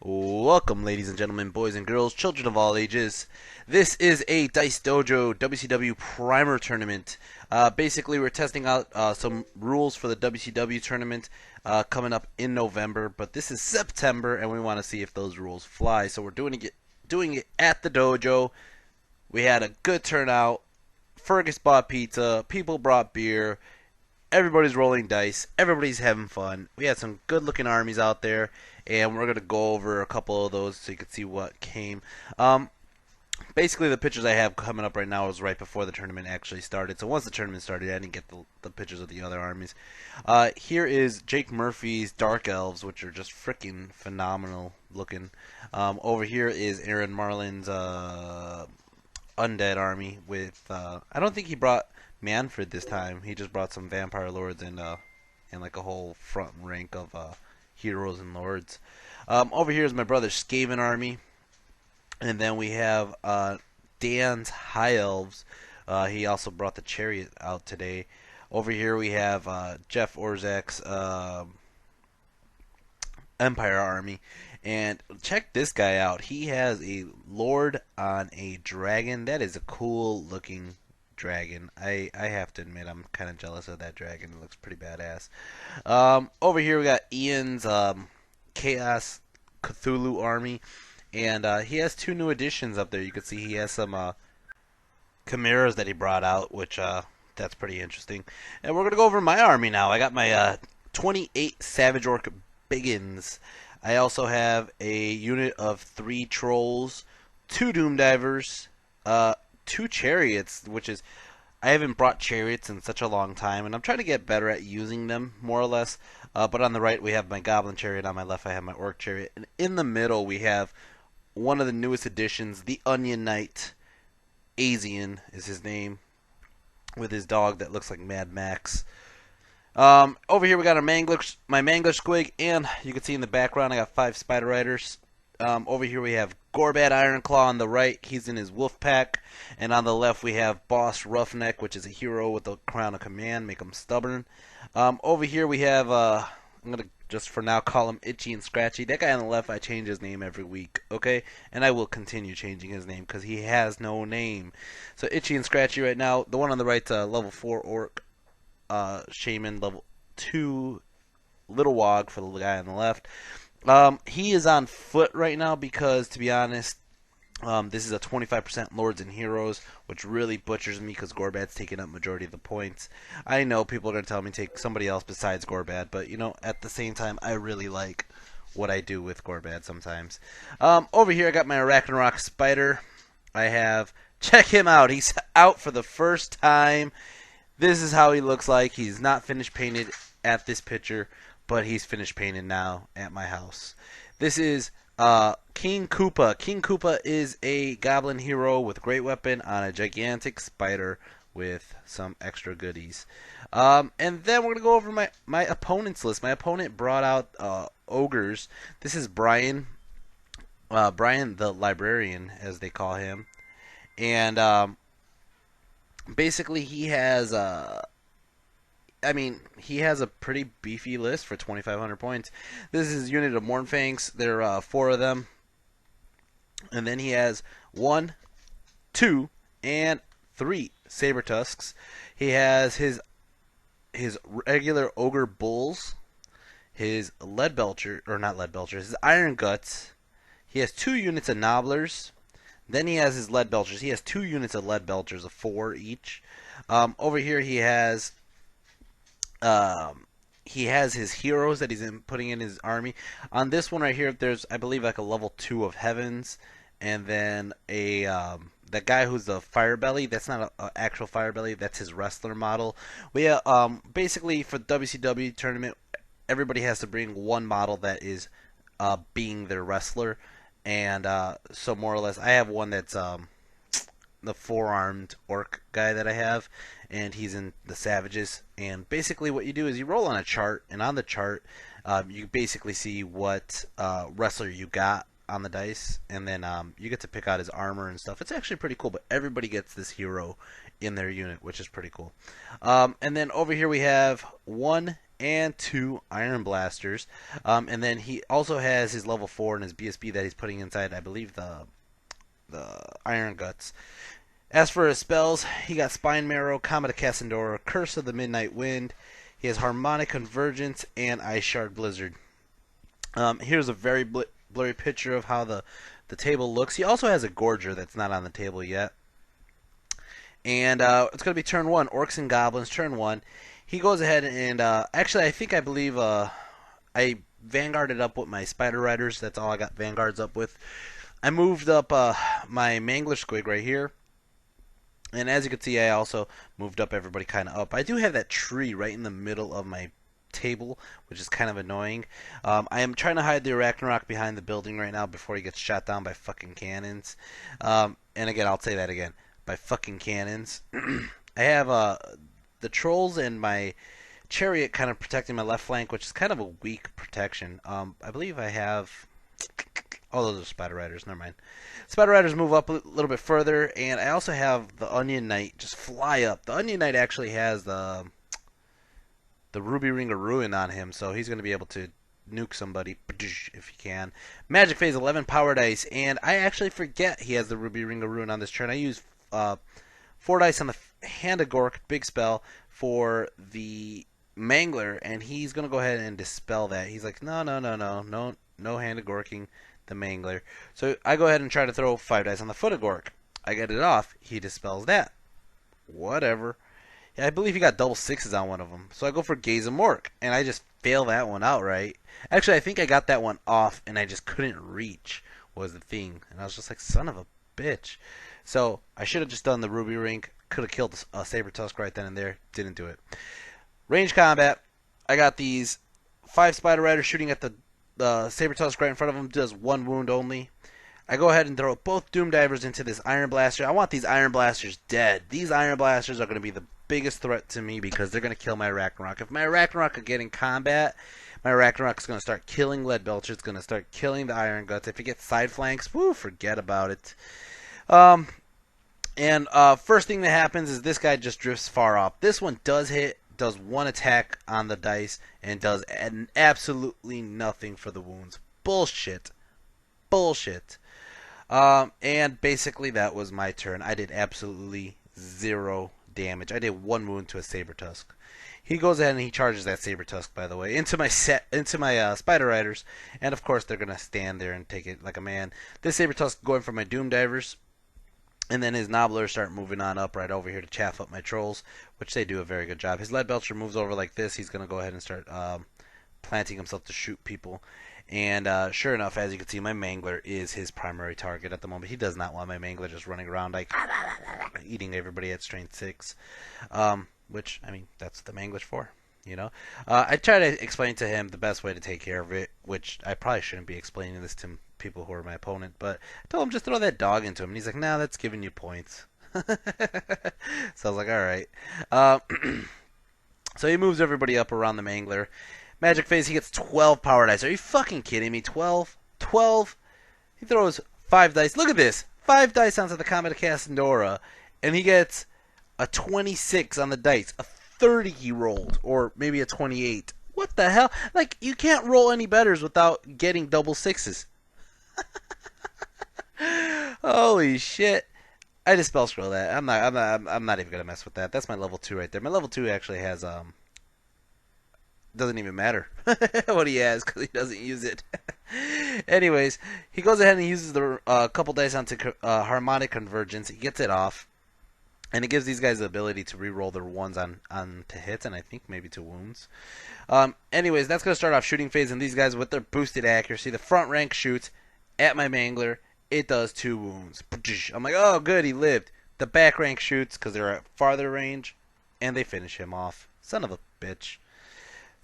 Welcome, ladies and gentlemen, boys and girls, children of all ages. This is a Dice Dojo WCW Primer tournament. Basically, we're testing out some rules for the WCW tournament coming up in November, but this is September, and we want to see if those rules fly. So we're doing it at the dojo. We had a good turnout. Fergus bought pizza. People brought beer. Everybody's rolling dice. Everybody's having fun. We had some good-looking armies out there, and we're going to go over a couple of those so you can see what came. Basically, the pictures I have coming up right now is right before the tournament actually started. So once the tournament started, I didn't get the pictures of the other armies. Here is Jake Murphy's Dark Elves, which are just freaking phenomenal looking. Over here is Aaron Marlin's Undead army with, I don't think he brought Manfred this time. He just brought some Vampire Lords and like a whole front rank of heroes and lords. Over here is my brother's Skaven army. And then we have Dan's High Elves. He also brought the Chariot out today. Over here we have Jeff Orzak's Empire army. And check this guy out. He has a Lord on a dragon. That is a cool looking dragon. I have to admit I'm kind of jealous of that dragon. It looks pretty badass. Over here we got Ian's Chaos Cthulhu army. And he has two new additions up there. You can see he has some chimeras that he brought out, which that's pretty interesting. And we're going to go over my army now. I got my 28 Savage Orc Biggins. I also have a unit of 3 Trolls, 2 Doom Divers, 2 Chariots, which is... I haven't brought Chariots in such a long time, and I'm trying to get better at using them, more or less. But on the right, we have my Goblin Chariot. On my left, I have my Orc Chariot. And in the middle, we have one of the newest additions, the Onion Knight. Asian is his name, with his dog that looks like Mad Max. Over here we got my Mangler Squig, and you can see in the background I got 5 Spider Riders. Over here we have Gorbad Ironclaw on the right. He's in his wolf pack. And on the left we have Boss Roughneck, which is a hero with the crown of command. Make him stubborn. Over here we have, I'm going to just for now call him Itchy and Scratchy. That guy on the left, I change his name every week, okay? And I will continue changing his name because he has no name. So Itchy and Scratchy right now. The one on the right, level 4 Orc Shaman, level 2 Little Wog for the guy on the left. He is on foot right now because, to be honest, this is a 25% Lords and Heroes, which really butchers me because Gorbad's taking up majority of the points. I know people are going to tell me to take somebody else besides Gorbad, but, you know, at the same time, I really like what I do with Gorbad sometimes. Over here, I got my Arachnarok Spider. I have... Check him out. He's out for the first time. This is how he looks like. He's not finished painted at this picture, but he's finished painted now at my house. This is King Koopa. King Koopa is a goblin hero with great weapon on a gigantic spider with some extra goodies. And then we're going to go over my opponent's list. My opponent brought out Ogres. This is Brian. Brian the Librarian, as they call him. And basically he has... he has a pretty beefy list for 2,500 points. This is his unit of Mournfangs. There are 4 of them. And then he has 1, 2, and 3 Saber Tusks. He has his regular Ogre Bulls, his Lead Belcher, or not Lead Belchers, his Iron Guts. He has 2 units of Nobblers. Then he has his Lead Belchers. He has 2 units of Lead Belchers, of 4 each. Over here he has his heroes that he's putting in his army. On this one right here, there's, I believe, like a level 2 of Heavens, and then that guy who's the Firebelly. That's not an actual Firebelly. That's his wrestler model. Basically for the WCW tournament, everybody has to bring one model that is being their wrestler, and so more or less, I have one that's the 4-armed orc guy that I have, and he's in the Savages. And basically what you do is you roll on a chart, and on the chart you basically see what wrestler you got on the dice, and then you get to pick out his armor and stuff. It's actually pretty cool, but everybody gets this hero in their unit, which is pretty cool. And then over here we have 1 and 2 Iron Blasters. And then he also has his level 4 and his BSB that he's putting inside, I believe, the Iron Guts. As for his spells, he got Spine Marrow, Comet of Cassandora, Curse of the Midnight Wind. He has Harmonic Convergence and Ice Shard Blizzard. Here's a very blurry picture of how the table looks. He also has a Gorger that's not on the table yet. And it's going to be turn 1, Orcs and Goblins, turn 1. He goes ahead and, actually, I believe I Vanguarded up with my Spider Riders. That's all I got Vanguards up with. I moved up my Mangler Squig right here. And as you can see, I also moved up everybody kind of up. I do have that tree right in the middle of my table, which is kind of annoying. I am trying to hide the Arachnarok behind the building right now before he gets shot down by fucking cannons. And again, I'll say that again. By fucking cannons. I have the Trolls and my Chariot kind of protecting my left flank, which is kind of a weak protection. I believe I have... Oh, those are Spider Riders. Never mind. Spider Riders move up a little bit further, and I also have the Onion Knight just fly up. The Onion Knight actually has the Ruby Ring of Ruin on him, so he's going to be able to nuke somebody if he can. Magic Phase 11 Power Dice, and I actually forget he has the Ruby Ring of Ruin on this turn. I use 4 dice on the Hand of Gork, big spell, for the Mangler, and he's going to go ahead and dispel that. He's like, no Hand of Gorking the Mangler. So I go ahead and try to throw 5 dice on the Foot of Gork. I get it off. He dispels that. Whatever. Yeah, I believe he got double 6s on one of them. So I go for Gaze of Mork, and I just fail that one outright. Actually, I think I got that one off, and I just couldn't reach, was the thing. And I was just like, son of a bitch. So I should have just done the Ruby Ring. Could have killed a Saber Tusk right then and there. Didn't do it. Range combat. I got these 5 Spider Riders shooting at the Saber Tusk right in front of him. Does 1 wound only. I go ahead and throw both Doom Divers into this Iron Blaster. I want these Iron Blasters dead. These Iron Blasters are going to be the biggest threat to me because they're going to kill my Ragnarok. If my Ragnarok could get in combat, my Ragnarok is going to start killing Lead Belcher. It's going to start killing the Iron Guts. If it gets side flanks, woo, forget about it. First thing that happens is this guy just drifts far off. This one does hit, does 1 attack on the dice, and does absolutely nothing for the wounds. Bullshit. And basically that was my turn. I did absolutely 0 damage. I did 1 wound to a Saber Tusk. He goes ahead and he charges that Saber Tusk, by the way, into my Spider Riders, and of course they're gonna stand there and take it like a man. This Saber Tusk going for my Doom Divers, and then his Nobblers start moving on up right over here to chaff up my Trolls, which they do a very good job. His Lead Belcher moves over like this. He's gonna go ahead and start planting himself to shoot people. And sure enough, as you can see, my Mangler is his primary target at the moment. He does not want my Mangler just running around like eating everybody at strength 6. Which, I mean, that's what the Mangler's for, you know. I try to explain to him the best way to take care of it, which I probably shouldn't be explaining this to people who are my opponent. But I told him just throw that dog into him. And he's like, nah, that's giving you points. So I was like, alright. So he moves everybody up around the Mangler. Magic Phase, he gets 12 power dice. Are you fucking kidding me? 12? 12? He throws 5 dice. Look at this. 5 dice onto the Comet of Cassandora. And he gets a 26 on the dice. A 30 he rolled. Or maybe a 28. What the hell? Like, you can't roll any betters without getting double 6s. Holy shit. I just spell scroll that. I'm not even gonna mess with that. That's my level 2 right there. My level 2 actually has doesn't even matter what he has because he doesn't use it. Anyways, he goes ahead and he uses the couple dice onto Harmonic Convergence. He gets it off, and it gives these guys the ability to re-roll their 1s on to hits, and I think maybe to wounds. Anyways, that's gonna start off shooting phase, and these guys with their boosted accuracy, the front rank shoots at my Mangler. It does 2 wounds. I'm like, oh good, he lived. The back rank shoots because they're at farther range, and they finish him off. Son of a bitch.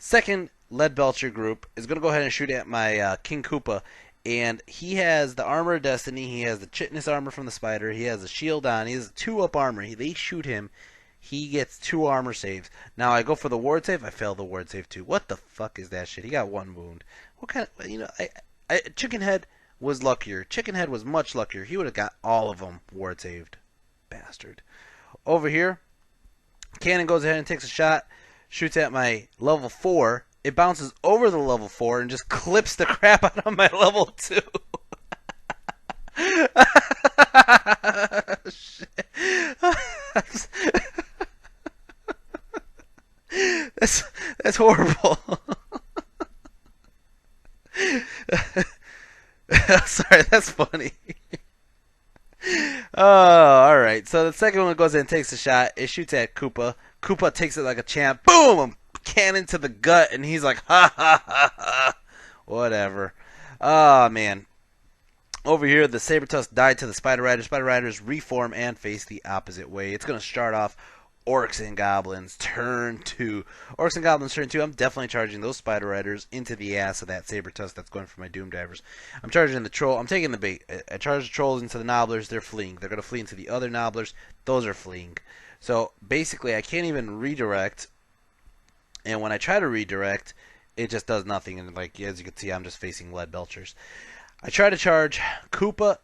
Second Lead Belcher group is going to go ahead and shoot at my King Koopa, and he has the Armor of Destiny, he has the Chitness armor from the Spider, he has a shield on, he has a 2-up armor. They shoot him, he gets 2 armor saves. Now I go for the ward save, I fail the ward save too. What the fuck is that shit? He got 1 wound. What kind of, you know, Chicken Head was luckier. Chicken Head was much luckier. He would have got all of them ward saved. Bastard. Over here, Cannon goes ahead and takes a shot shoots at my level 4. It bounces over the level 4 and just clips the crap out of my level 2. Shit. That's horrible. Sorry, that's funny. Oh, alright. So the second one goes in and takes a shot. It shoots at Koopa. Koopa takes it like a champ. Boom! Cannon to the gut, and he's like, ha ha ha ha. Whatever. Oh, man. Over here, the Sabertusk died to the Spider Riders. Spider Riders reform and face the opposite way. It's going to start off Orcs and Goblins turn 2. Orcs and Goblins turn 2. I'm definitely charging those Spider Riders into the ass of that Sabertusk that's going for my Doom Divers. I'm charging the Troll. I'm taking the bait. I charge the Trolls into the Nobblers. They're fleeing. They're going to flee into the other Nobblers. Those are fleeing. So, basically, I can't even redirect. And when I try to redirect, it just does nothing. And, like, as you can see, I'm just facing Lead Belchers. I try to charge Koopa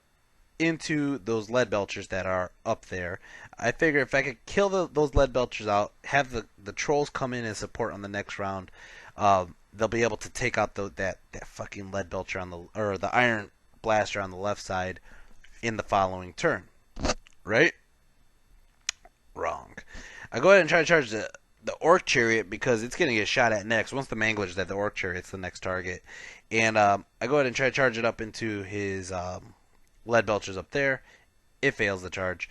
into those Lead Belchers that are up there. I figure if I could kill those Lead Belchers out, have the Trolls come in and support on the next round, they'll be able to take out that fucking Lead Belcher on the Iron Blaster on the left side in the following turn. Right? Wrong. I go ahead and try to charge the Orc Chariot because it's going to get shot at next. Once the Mangler's dead, the Orc Chariot's the next target. And I go ahead and try to charge it up into his Lead Belchers up there. It fails the charge.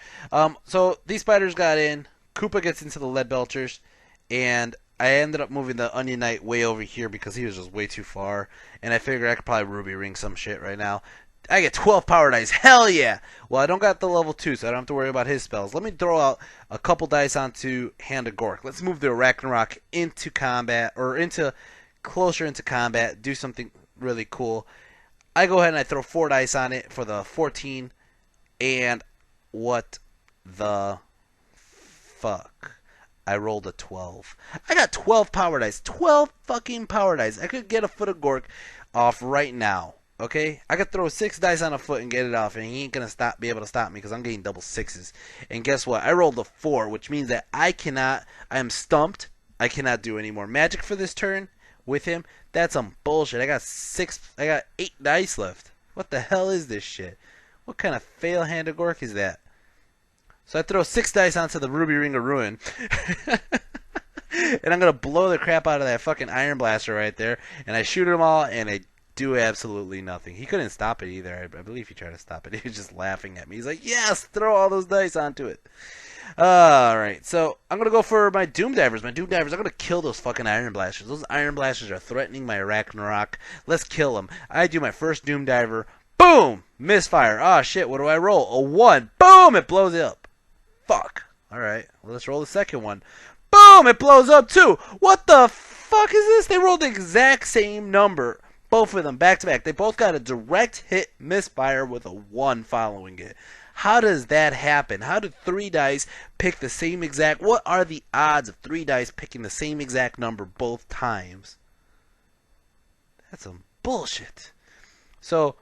So these spiders got in. Koopa gets into the Lead Belchers. And I ended up moving the Onion Knight way over here because he was just way too far. And I figured I could probably Ruby Ring some shit right now. I get 12 power dice. Hell yeah! Well, I don't got the level 2, so I don't have to worry about his spells. Let me throw out a couple dice onto Hand of Gork. Let's move the Ragnarok into combat, or closer into combat, do something really cool. I go ahead and I throw 4 dice on it for the 14, and what the fuck? I rolled a 12. I got 12 power dice. 12 fucking power dice. I could get a Foot of Gork off right now. Okay, I could throw 6 dice on a foot and get it off, and he ain't gonna be able to stop me because I'm getting double 6s. And guess what? I rolled a 4, which means that I am stumped. I cannot do any more magic for this turn with him. That's some bullshit. I got 8 dice left. What the hell is this shit? What kind of fail Hand of Gork is that? So I throw 6 dice onto the Ruby Ring of Ruin. And I'm gonna blow the crap out of that fucking Iron Blaster right there. And I shoot them all, and I do absolutely nothing. He couldn't stop it either. I believe he tried to stop it. He was just laughing at me. He's like, yes, throw all those dice onto it. Alright, so I'm going to go for my Doom Divers. My Doom Divers, I'm going to kill those fucking Iron Blasters. Those Iron Blasters are threatening my Ragnarok. Let's kill them. I do my first Doom Diver. Boom! Misfire. Oh, shit, what do I roll? A 1. Boom! It blows up. Fuck. Alright, well, let's roll the second one. Boom! It blows up too. What the fuck is this? They rolled the exact same number. Both of them back to back. They both got a direct hit misfire with a 1 following it. How does that happen? How did 3 dice pick the same exact... What are the odds of 3 dice picking the same exact number both times? That's some bullshit. So,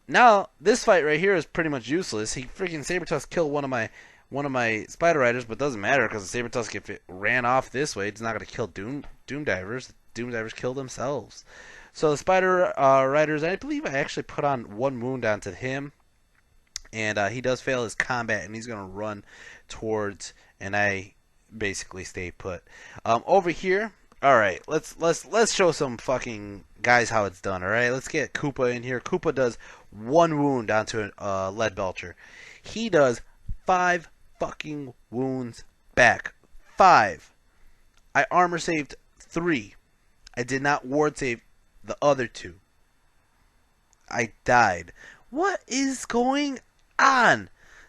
now, this fight right here is pretty much useless. He freaking Sabertusk killed one of my Spider Riders, but it doesn't matter because the Sabertusk, if it ran off this way, it's not going to kill Doom Divers. Doom Divers kill themselves. So the Spider Riders, I believe I actually put on 1 wound onto him, and he does fail his combat, and he's gonna run towards, and I basically stay put. Over here, all right, let's show some fucking guys how it's done. All right, let's get Koopa in here. Koopa does 1 wound onto a Lead Belcher. He does 5 fucking wounds back. 5. I armor saved 3. I did not ward save the other 2. I died. What is going on?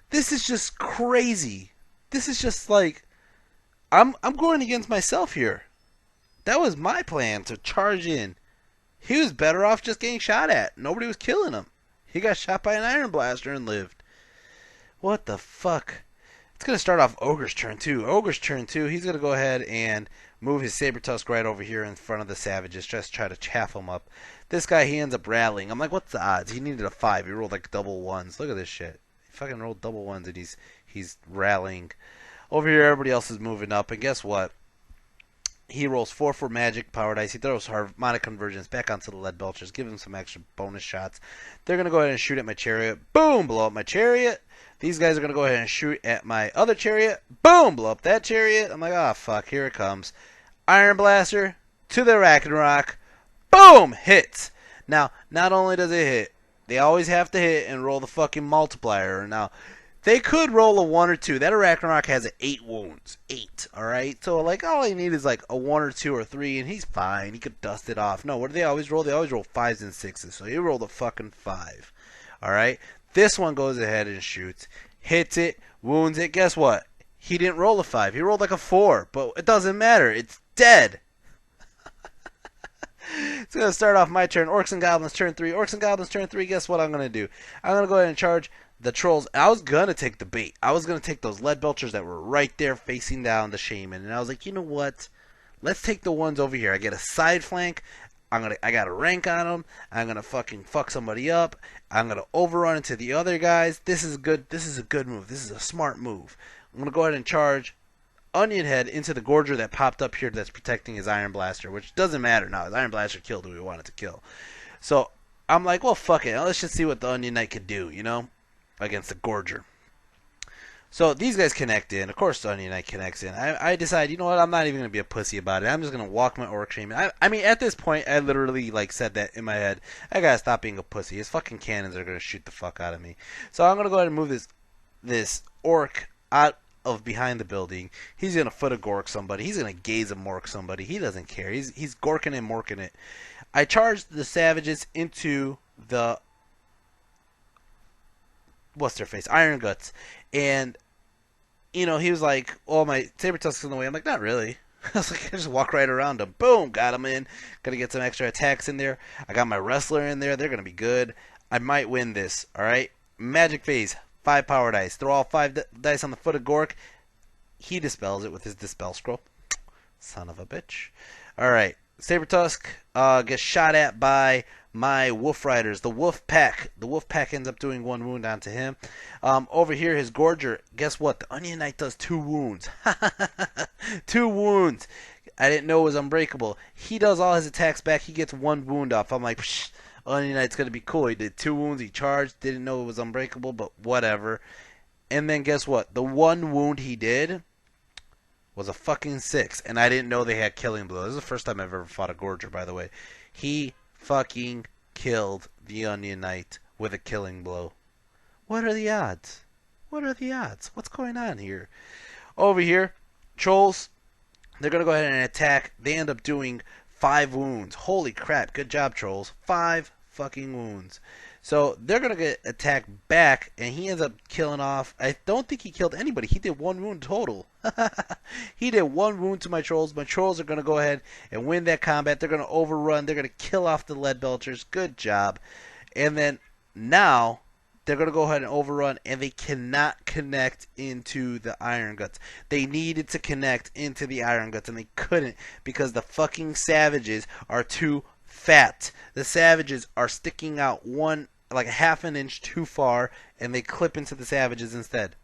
This is just crazy. This is just like I'm going against myself here. That was my plan, to charge in. He was better off just getting shot at. Nobody was killing him. He got shot by an Iron Blaster and lived. What the fuck? It's going to start off Ogre's turn 2. Ogre's turn 2, he's going to go ahead and move his Sabertusk right over here in front of the Savages, just try to chaff him up. This guy, he ends up rallying. I'm like, what's the odds? He needed a 5. He rolled like double 1s. Look at this shit. He fucking rolled double 1s and he's rallying. Over here, everybody else is moving up. And guess what? He rolls 4 for magic power dice. He throws harmonic convergence back onto the lead belchers, give him some extra bonus shots. They're going to go ahead and shoot at my chariot. Boom! Blow up my chariot. These guys are going to go ahead and shoot at my other chariot. Boom! Blow up that chariot. I'm like, oh, fuck. Here it comes. Iron Blaster to the Ragnarok. Boom! Hits. Now, not only does it hit, they always have to hit and roll the fucking multiplier. Now, they could roll a 1 or 2. That Ragnarok has 8 wounds. 8, alright? So, like, all I need is, like, a 1 or 2 or 3, and he's fine. He could dust it off. No, what do they always roll? They always roll 5s and 6s. So he rolled a fucking 5. Alright? This one goes ahead and shoots. Hits it. Wounds it. Guess what? He didn't roll a 5. He rolled like a 4. But it doesn't matter. It's dead. It's going to start off my turn. Orcs and Goblins turn 3. Orcs and Goblins turn 3. Guess what I'm going to do? I'm going to go ahead and charge the trolls. I was going to take the bait. I was going to take those lead belchers that were right there facing down the shaman. And I was like, you know what? Let's take the ones over here. I get a side flank. I got a rank on them. I'm going to fucking fuck somebody up. I'm going to overrun into the other guys. This is good. This is a good move. This is a smart move. I'm going to go ahead and charge Onion Head into the Gorger that popped up here that's protecting his Iron Blaster, which doesn't matter now. His Iron Blaster killed who we wanted to kill. So I'm like, well, fuck it. Let's just see what the Onion Knight could do, you know, against the Gorger. So these guys connect in. Of course, the Onion Knight connects in. I decide, you know what? I'm not even going to be a pussy about it. I'm just going to walk my Orc Shaman. I mean, at this point, I literally, like, said that in my head. I got to stop being a pussy. His fucking cannons are going to shoot the fuck out of me. So I'm going to go ahead and move this Orc out of behind the building. He's gonna foot a gork somebody. He's gonna gaze a mork somebody. He doesn't care. He's gorking and morking it. I charged the savages into the what's their face? Iron Guts. And you know, he was like, oh, my saber tusk's in the way. I'm like, not really. I was like, I just walk right around him. Boom, got him in. Gonna get some extra attacks in there. I got my wrestler in there. They're gonna be good. I might win this. Alright. Magic phase. 5 power dice. Throw all 5 dice on the foot of Gork. He dispels it with his Dispel Scroll. Son of a bitch. Alright. Sabertusk gets shot at by my Wolf Riders. The Wolf Pack. The Wolf Pack ends up doing 1 wound onto him. Over here, his Gorger. Guess what? The Onion Knight does 2 wounds. 2 wounds. I didn't know it was unbreakable. He does all his attacks back. He gets 1 wound off. I'm like, psh. Onion Knight's going to be cool. He did 2 wounds. He charged. Didn't know it was unbreakable, but whatever. And then guess what? The 1 wound he did was a fucking 6. And I didn't know they had killing blow. This is the first time I've ever fought a Gorger, by the way. He fucking killed the Onion Knight with a killing blow. What are the odds? What are the odds? What's going on here? Over here, Trolls, they're going to go ahead and attack. They end up doing 5 wounds. Holy crap. Good job, Trolls. 5 fucking wounds. So they're going to get attacked back, and he ends up killing off. I don't think he killed anybody. He did 1 wound total. He did 1 wound to my Trolls. My Trolls are going to go ahead and win that combat. They're going to overrun. They're going to kill off the Lead Belchers. Good job. And then now they're going to go ahead and overrun, and they cannot connect into the Iron Guts. They needed to connect into the Iron Guts, and they couldn't because the fucking savages are too fat. The savages are sticking out like a half an inch too far, and they clip into the savages instead.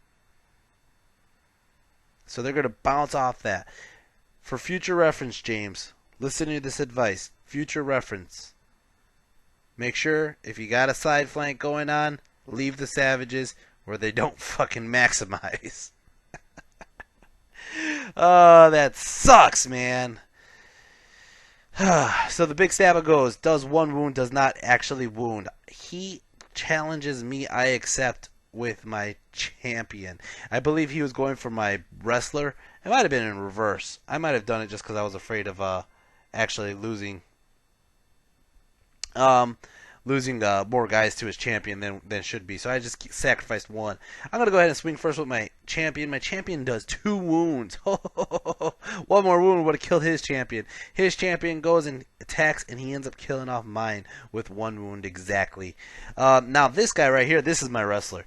So they're going to bounce off that. For future reference, James, listen to this advice. Future reference. Make sure, if you got a side flank going on, leave the savages where they don't fucking maximize. Oh, that sucks, man. So the big stabber goes, does 1 wound, does not actually wound. He challenges me, I accept with my champion. I believe he was going for my wrestler. It might have been in reverse. I might have done it just because I was afraid of actually losing more guys to his champion than should be. So I just sacrificed 1. I'm going to go ahead and swing first with my champion. My champion does 2 wounds. 1 more wound would have killed his champion. His champion goes and attacks, and he ends up killing off mine with 1 wound exactly. Now this guy right here, this is my wrestler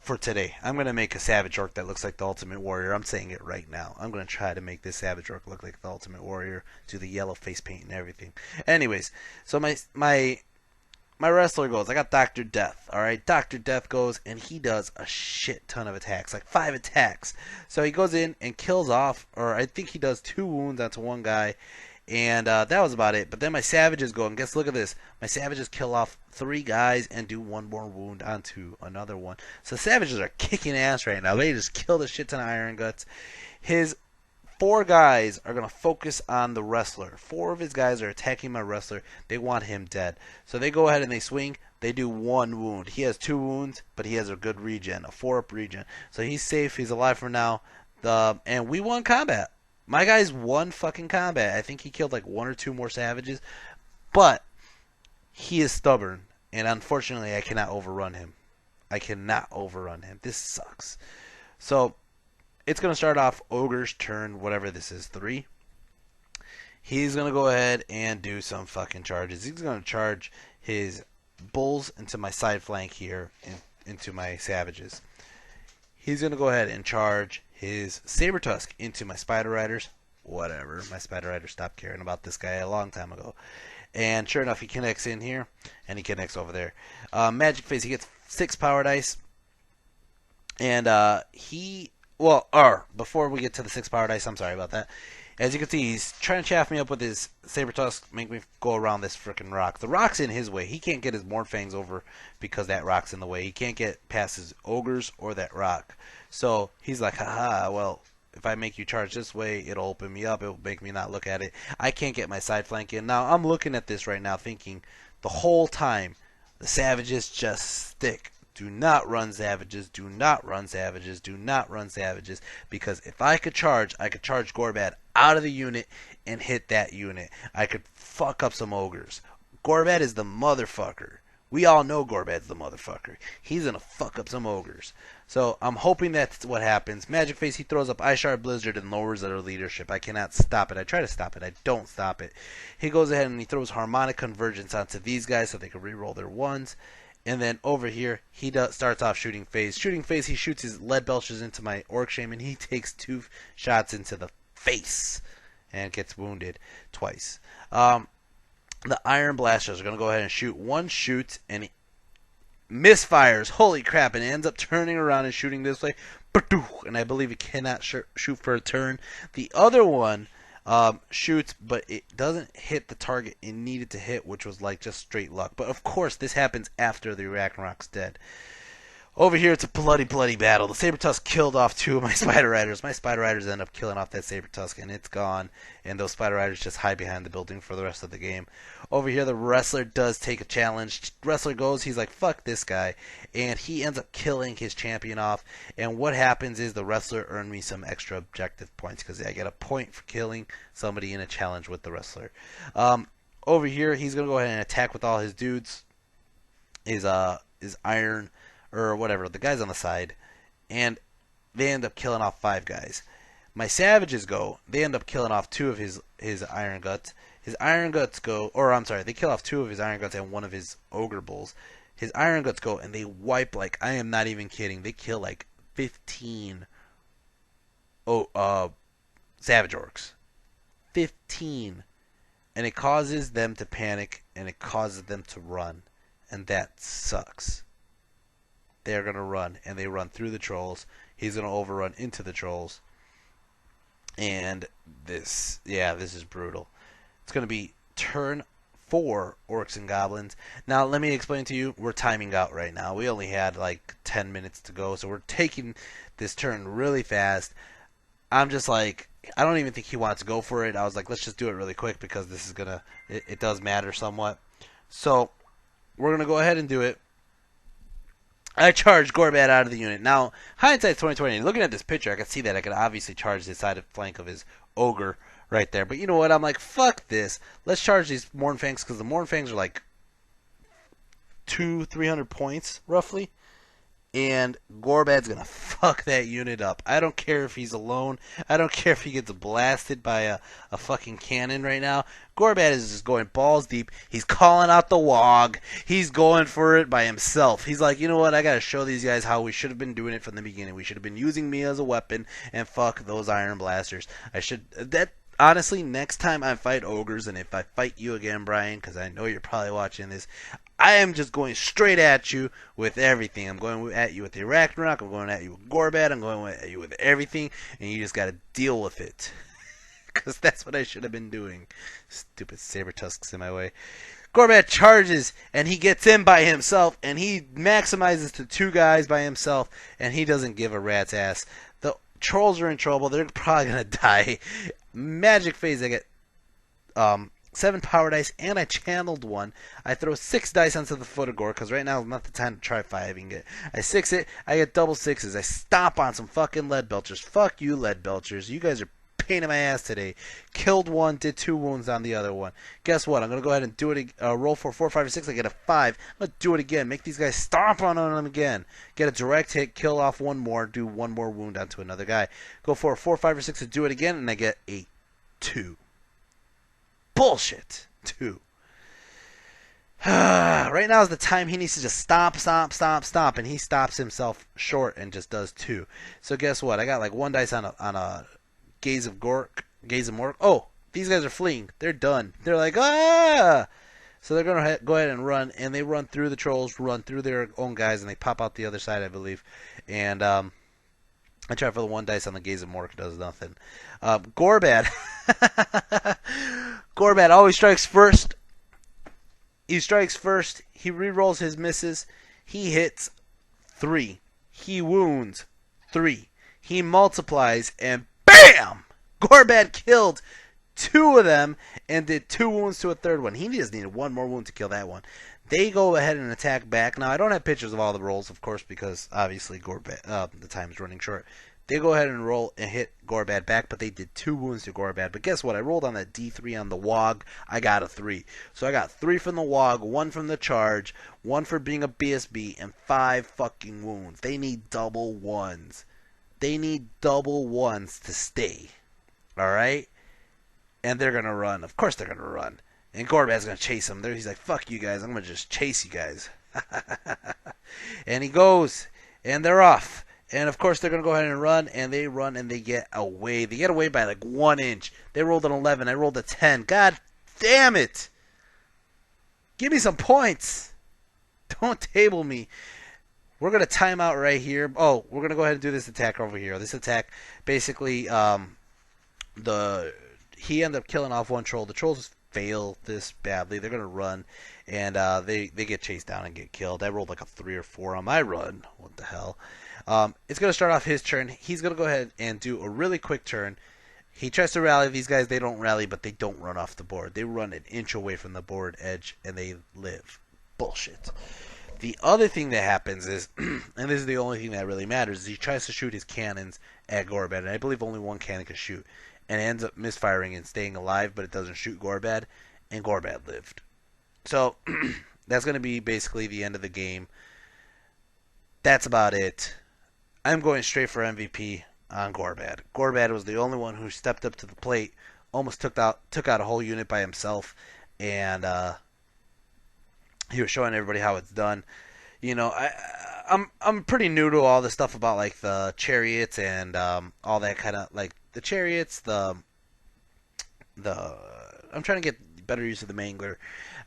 for today. I'm going to make a Savage Orc that looks like the Ultimate Warrior. I'm saying it right now. I'm going to try to make this Savage Orc look like the Ultimate Warrior. Do the yellow face paint and everything. Anyways, so my my wrestler goes. I got Dr. Death. All right, Dr. Death goes and he does a shit ton of attacks, like 5 attacks. So he goes in and kills off, or I think he does 2 wounds onto one guy, and that was about it. But then my savages go and guess, look at this. My savages kill off 3 guys and do 1 more wound onto another one. So savages are kicking ass right now. They just killed a shit ton of Iron Guts. His 4 guys are going to focus on the wrestler. 4 of his guys are attacking my wrestler. They want him dead. So they go ahead and they swing. They do 1 wound. He has 2 wounds, but he has a good regen, a 4-up regen. So he's safe. He's alive for now. And we won combat. My guys won fucking combat. I think he killed like 1 or 2 more savages. But he is stubborn. And unfortunately, I cannot overrun him. I cannot overrun him. This sucks. So it's going to start off Ogre's turn, whatever this is, 3. He's going to go ahead and do some fucking charges. He's going to charge his bulls into my side flank here, and into my savages. He's going to go ahead and charge his saber tusk into my spider riders. Whatever. My spider riders stopped caring about this guy a long time ago. And sure enough, he connects in here, and he connects over there. Magic Face, he gets 6 power dice. And before we get to the 6 power dice, I'm sorry about that. As you can see, he's trying to chaff me up with his saber tusk, make me go around this freaking rock. The rock's in his way. He can't get his Mornfangs over because that rock's in the way. He can't get past his ogres or that rock. So he's like, haha, well, if I make you charge this way, it'll open me up. It'll make me not look at it. I can't get my side flank in. Now, I'm looking at this right now thinking the whole time, the savages just stick. Do not run savages, do not run savages, do not run savages. Because if I could charge Gorbad out of the unit and hit that unit. I could fuck up some ogres. Gorbad is the motherfucker. We all know Gorbad's the motherfucker. He's going to fuck up some ogres. So I'm hoping that's what happens. Magic Face, he throws up Ice Shard Blizzard and lowers their leadership. I cannot stop it. I try to stop it. I don't stop it. He goes ahead and he throws Harmonic Convergence onto these guys so they can reroll their ones. And then over here, he starts off Shooting Phase. Shooting Phase, he shoots his lead belches into my Orc Shaman. He takes 2 shots into the face and gets wounded twice. The Iron Blasters are going to go ahead and shoot 1 shoot, and he misfires. Holy crap, and ends up turning around and shooting this way. And I believe he cannot shoot for a turn. The other one shoots, but it doesn't hit the target it needed to hit, which was like just straight luck. But of course, this happens after the Ragnarok's dead. Over here, it's a bloody, bloody battle. The Saber Tusk killed off 2 of my Spider Riders. My Spider Riders end up killing off that Saber Tusk, and it's gone. And those Spider Riders just hide behind the building for the rest of the game. Over here, the Wrestler does take a challenge. Wrestler goes, he's like, fuck this guy. And he ends up killing his champion off. And what happens is the Wrestler earned me some extra objective points, because I get a point for killing somebody in a challenge with the Wrestler. Over here, he's going to go ahead and attack with all his dudes. His iron, or whatever, the guys on the side, and they end up killing off 5 guys. My savages go, they end up killing off 2 of his Iron Guts. His Iron Guts go, or I'm sorry, they kill off 2 of his Iron Guts and 1 of his Ogre Bulls. His Iron Guts go, and they wipe, like, I am not even kidding, they kill like 15 Savage Orcs. 15. And it causes them to panic, and it causes them to run. And that sucks. They're going to run, and they run through the trolls. He's going to overrun into the trolls. And this is brutal. It's going to be turn 4 Orcs and Goblins. Now, let me explain to you, we're timing out right now. We only had like 10 minutes to go, so we're taking this turn really fast. I'm just like, I don't even think he wants to go for it. I was like, let's just do it really quick, because this is going to, it does matter somewhat. So, we're going to go ahead and do it. I charge Gorbad out of the unit. Now, hindsight's 2020. Looking at this picture, I can see that I could obviously charge the side flank of his ogre right there. But you know what? I'm like, fuck this. Let's charge these Mornfangs, because the Mornfangs are like 200-300 points, roughly. And Gorbad's going to fuck that unit up. I don't care if he's alone. I don't care if he gets blasted by a fucking cannon right now. Gorbad is just going balls deep. He's calling out the Wog. He's going for it by himself. He's like, you know what? I got to show these guys how we should have been doing it from the beginning. We should have been using me as a weapon, and fuck those Iron Blasters. Honestly, next time I fight Ogres, and if I fight you again, Brian, because I know you're probably watching this, I am just going straight at you with everything. I'm going at you with the Arachnarok. I'm going at you with Gorbad. I'm going at you with everything, and you just got to deal with it. Because that's what I should have been doing. Stupid saber tusks in my way. Gorbad charges, and he gets in by himself, and he maximizes to 2 guys by himself, and he doesn't give a rat's ass. The trolls are in trouble. They're probably going to die. Magic phase, I get 7 power dice, and I channeled 1. I throw 6 dice onto the foot of Gore, because right now is not the time to try 5 and get. I 6 it, I get double 6s. I stomp on some fucking lead belchers. Fuck you, lead belchers. You guys are pain in my ass today. Killed 1, did 2 wounds on the other one. Guess what? I'm going to go ahead and do it. Roll for 4, 5, or 6. I get a 5. I'm going to do it again. Make these guys stomp on them again. Get a direct hit. Kill off 1 more. Do 1 more wound onto another guy. Go for a 4, 5, or 6 to do it again. And I get a 2. Bullshit. 2. Right now is the time he needs to just stomp. And he stops himself short and just does 2. So guess what? I got like 1 dice on a Gaze of Mork. Oh, these guys are fleeing. They're done. They're like, ah! So they're going to go ahead and run, and they run through the trolls, run through their own guys, and they pop out the other side, I believe. And I try for the 1 dice on the Gaze of Mork. It does nothing. Gorbad. Gorbad always strikes first. He strikes first. He rerolls his misses. He hits 3. He wounds 3. He multiplies, and BAM! Gorbad killed 2 of them and did 2 wounds to a 3rd one. He just needed 1 more wound to kill that one. They go ahead and attack back. Now, I don't have pictures of all the rolls, of course, because obviously Gorbad, the time's running short. They go ahead and roll and hit Gorbad back, but they did 2 wounds to Gorbad. But guess what? I rolled on that D3 on the Wog. I got a 3. So I got 3 from the Wog, 1 from the charge, 1 for being a BSB, and 5 fucking wounds. They need double 1s. They need double 1s to stay. Alright? And they're going to run. Of course they're going to run. And Gorbad's going to chase them. He's like, fuck you guys. I'm going to just chase you guys. And he goes. And they're off. And of course they're going to go ahead and run. And they run and they get away. They get away by like 1 inch. They rolled an 11. I rolled a 10. God damn it. Give me some points. Don't table me. We're going to time out right here. Oh, we're going to go ahead and do this attack over here. This attack, basically, he ended up killing off 1 troll. The trolls fail this badly. They're going to run, and they get chased down and get killed. I rolled like a 3 or 4 on my run. What the hell? It's going to start off his turn. He's going to go ahead and do a really quick turn. He tries to rally these guys. They don't rally, but they don't run off the board. They run an inch away from the board edge, and they live. Bullshit. The other thing that happens is, and this is the only thing that really matters, is he tries to shoot his cannons at Gorbad, and I believe only 1 cannon can shoot, and it ends up misfiring and staying alive, but it doesn't shoot Gorbad, and Gorbad lived. So, that's going to be basically the end of the game. That's about it. I'm going straight for MVP on Gorbad. Gorbad was the only one who stepped up to the plate, almost took out a whole unit by himself, and he was showing everybody how it's done. You know, I'm pretty new to all this stuff about like the chariots and all that kind of like the chariots. I'm trying to get better use of the mangler.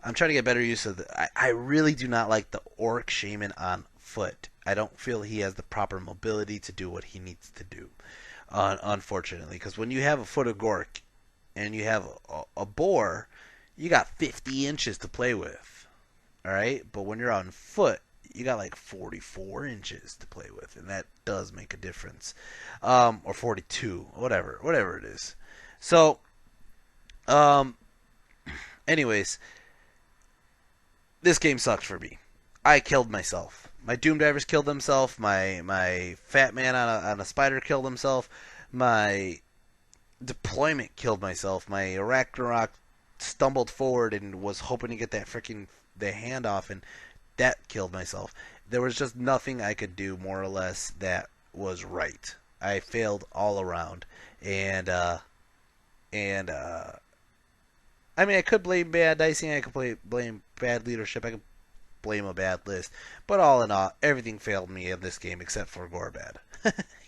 I'm trying to get better use of I really do not like the orc shaman on foot. I don't feel he has the proper mobility to do what he needs to do. Unfortunately, because when you have a foot of gork and you have a boar, you got 50 inches to play with. Alright, but when you're on foot, you got like 44 inches to play with, and that does make a difference. Or 42, whatever it is. So, anyways, this game sucks for me. I killed myself. My Doom Divers killed themselves. My fat man on a spider killed himself. My deployment killed myself. My Arachnarok stumbled forward and was hoping to get that freaking the handoff, and that killed myself. There was just nothing I could do, more or less, that was right. I failed all around, and I mean, I could blame bad dicing, I could blame bad leadership, I could blame a bad list, but all in all, everything failed me in this game except for Gorbad.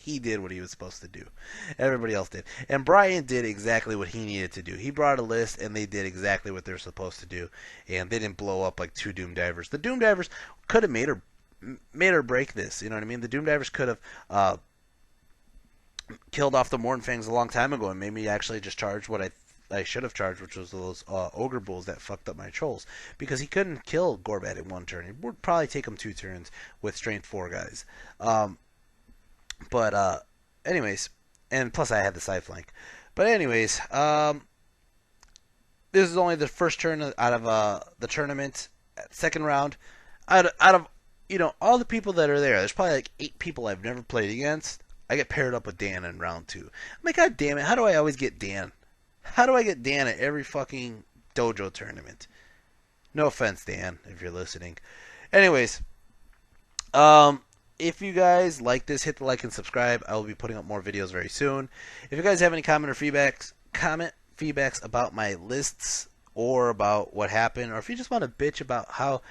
he did what he was supposed to do. Everybody else did. And Brian did exactly what he needed to do. He brought a list, and they did exactly what they're supposed to do. And they didn't blow up like two Doom Divers. The Doom Divers could have made or break this. You know what I mean? The Doom Divers could have killed off the Mornfangs a long time ago and made me actually just charge what I should have charged, which was those Ogre Bulls that fucked up my Trolls. Because he couldn't kill Gorbad in one turn. It would probably take him 2 turns with Strength 4 guys. Anyways, and plus I had the side flank. But anyways, this is only the first turn out of the tournament, second round. Out of all the people that are there's probably like 8 people I've never played against. I get paired up with Dan in round 2. I'm like, God damn it, how do I always get Dan? How do I get Dan at every fucking dojo tournament? No offense, Dan, if you're listening. Anyways, if you guys like this, hit the like and subscribe. I will be putting up more videos very soon. If you guys have any feedbacks about my lists or about what happened, or if you just want to bitch about how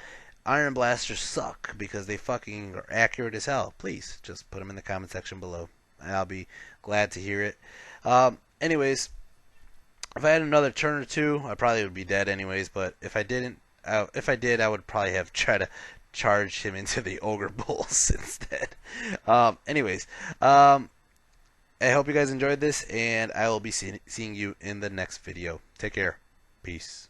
Iron Blasters suck because they fucking are accurate as hell, please just put them in the comment section below, and I'll be glad to hear it. Anyways, if I had another turn or two, I probably would be dead anyways. But if I didn't, if I did, I would probably have tried to charge him into the Ogre Bulls instead. Anyways, I hope you guys enjoyed this, and I will be seeing you in the next video. Take care. Peace.